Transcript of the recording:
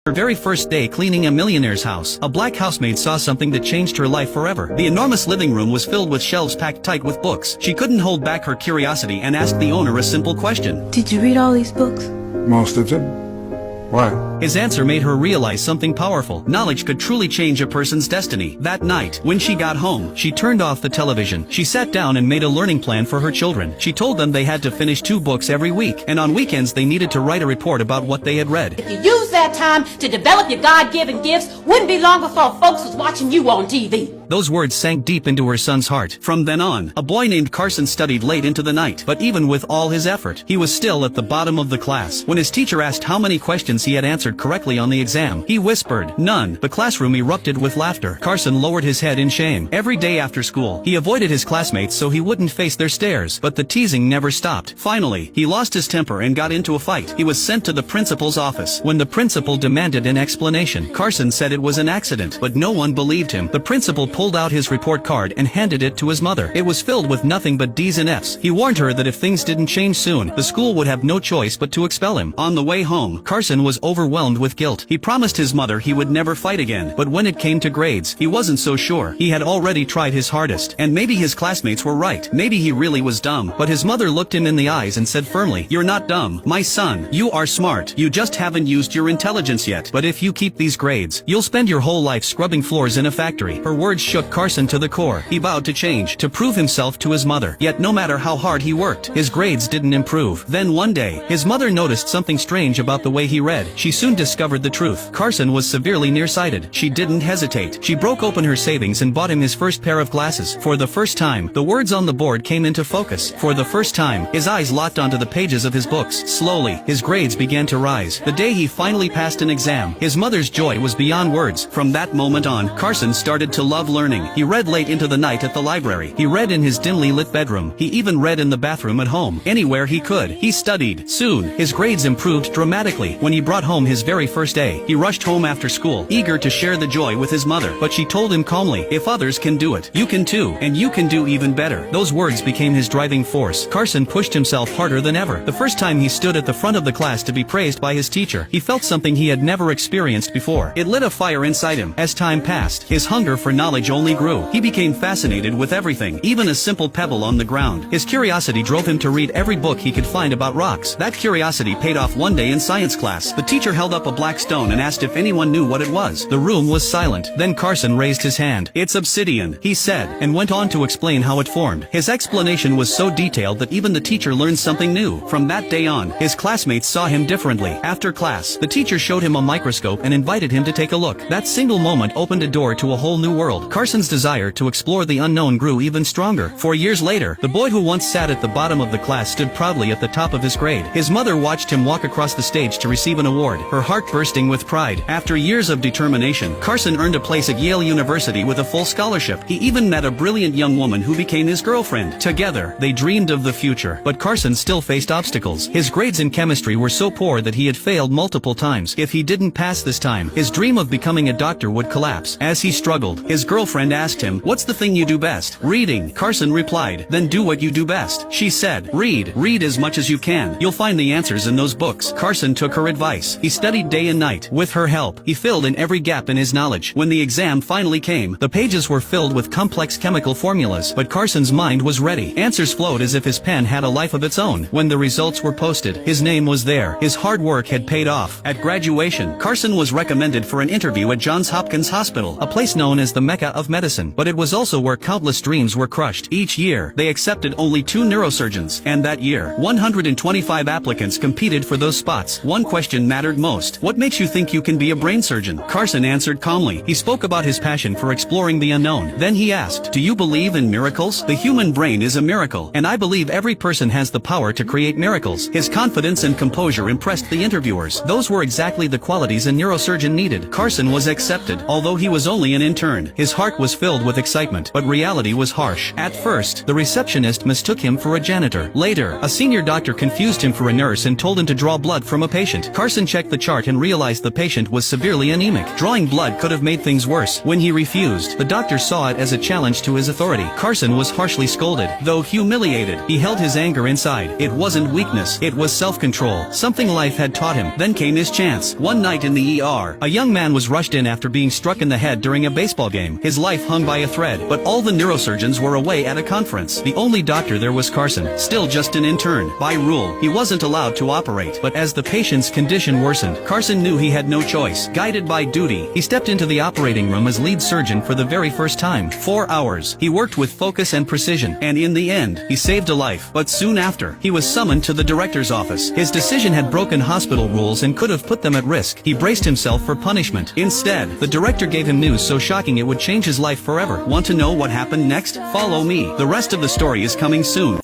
Her very first day cleaning a millionaire's house, a black housemaid saw something that changed her life forever. The enormous living room was filled with shelves packed tight with books. She couldn't hold back her curiosity and asked the owner a simple question. Did you read all these books? Most of them. Why? His answer made her realize something powerful. Knowledge could truly change a person's destiny. That night, when she got home, she turned off the television. She sat down and made a learning plan for her children. She told them they had to finish 2 books every week, and on weekends they needed to write a report about what they had read. If you use that time to develop your God-given gifts, wouldn't be long before folks was watching you on TV. Those words sank deep into her son's heart. From then on, a boy named Carson studied late into the night. But even with all his effort, he was still at the bottom of the class. When his teacher asked how many questions he had answered correctly on the exam, he whispered, "None." The classroom erupted with laughter. Carson lowered his head in shame. Every day after school, he avoided his classmates so he wouldn't face their stares. But the teasing never stopped. Finally, he lost his temper and got into a fight. He was sent to the principal's office. When the principal demanded an explanation, Carson said it was an accident. But no one believed him. The principal pulled out his report card and handed it to his mother. It was filled with nothing but D's and F's. He warned her that if things didn't change soon, the school would have no choice but to expel him. On the way home, Carson was overwhelmed with guilt. He promised his mother he would never fight again. But when it came to grades, he wasn't so sure. He had already tried his hardest. And maybe his classmates were right. Maybe he really was dumb. But his mother looked him in the eyes and said firmly, "You're not dumb, my son. You are smart. You just haven't used your intelligence yet. But if you keep these grades, you'll spend your whole life scrubbing floors in a factory." Her words shook Carson to the core. He vowed to change, to prove himself to his mother. Yet no matter how hard he worked, his grades didn't improve. Then one day, his mother noticed something strange about the way he read. She soon discovered the truth. Carson was severely nearsighted. She didn't hesitate. She broke open her savings and bought him his first pair of glasses. For the first time, the words on the board came into focus. For the first time, his eyes locked onto the pages of his books. Slowly, his grades began to rise. The day he finally passed an exam, his mother's joy was beyond words. From that moment on, Carson started to love learning. He read late into the night at the library. He read in his dimly lit bedroom. He even read in the bathroom at home. Anywhere he could, he studied. Soon, his grades improved dramatically. When he brought home his very first A, he rushed home after school, eager to share the joy with his mother. But she told him calmly, "If others can do it, you can too, and you can do even better." Those words became his driving force. Carson pushed himself harder than ever. The first time he stood at the front of the class to be praised by his teacher, he felt something he had never experienced before. It lit a fire inside him. As time passed, his hunger for knowledge only grew. He became fascinated with everything, even a simple pebble on the ground. His curiosity drove him to read every book he could find about rocks. That curiosity paid off one day in science class. The teacher held up a black stone and asked if anyone knew what it was. The room was silent. Then Carson raised his hand. "It's obsidian," he said, and went on to explain how it formed. His explanation was so detailed that even the teacher learned something new. From that day on, his classmates saw him differently. After class, the teacher showed him a microscope and invited him to take a look. That single moment opened a door to a whole new world. Carson's desire to explore the unknown grew even stronger. 4 years later, the boy who once sat at the bottom of the class stood proudly at the top of his grade. His mother watched him walk across the stage to receive an award, her heart bursting with pride. After years of determination, Carson earned a place at Yale University with a full scholarship. He even met a brilliant young woman who became his girlfriend. Together, they dreamed of the future. But Carson still faced obstacles. His grades in chemistry were so poor that he had failed multiple times. If he didn't pass this time, his dream of becoming a doctor would collapse. As he struggled, his girlfriend asked him, "What's the thing you do best?" "Reading," Carson replied. "Then do what you do best." She said, "Read. Read as much as you can. You'll find the answers in those books." Carson took her advice. He studied day and night. With her help, he filled in every gap in his knowledge. When the exam finally came, the pages were filled with complex chemical formulas. But Carson's mind was ready. Answers flowed as if his pen had a life of its own. When the results were posted, his name was there. His hard work had paid off. At graduation, Carson was recommended for an interview at Johns Hopkins Hospital, a place known as the Mecca of medicine. But it was also where countless dreams were crushed. Each year, they accepted only 2 neurosurgeons. And that year, 125 applicants competed for those spots. One question mattered most. "What makes you think you can be a brain surgeon?" Carson answered calmly. He spoke about his passion for exploring the unknown. Then he asked, "Do you believe in miracles? The human brain is a miracle, and I believe every person has the power to create miracles." His confidence and composure impressed the interviewers. Those were exactly the qualities a neurosurgeon needed. Carson was accepted. Although he was only an intern, his heart was filled with excitement, but reality was harsh. At first, the receptionist mistook him for a janitor. Later, a senior doctor confused him for a nurse and told him to draw blood from a patient. Carson checked the the chart and realized the patient was severely anemic. Drawing blood could have made things worse. When he refused, the doctor saw it as a challenge to his authority. Carson was harshly scolded. Though humiliated, he held his anger inside. It wasn't weakness, it was self-control. Something life had taught him. Then came his chance. One night in the ER, a young man was rushed in after being struck in the head during a baseball game. His life hung by a thread, but all the neurosurgeons were away at a conference. The only doctor there was Carson, still just an intern. By rule, he wasn't allowed to operate, but as the patient's condition worsened, Carson knew he had no choice. Guided by duty, he stepped into the operating room as lead surgeon for the very first time. 4 hours. He worked with focus and precision, and in the end, he saved a life. But soon after, he was summoned to the director's office. His decision had broken hospital rules and could have put them at risk. He braced himself for punishment. Instead, the director gave him news so shocking it would change his life forever. Want to know what happened next? Follow me. The rest of the story is coming soon.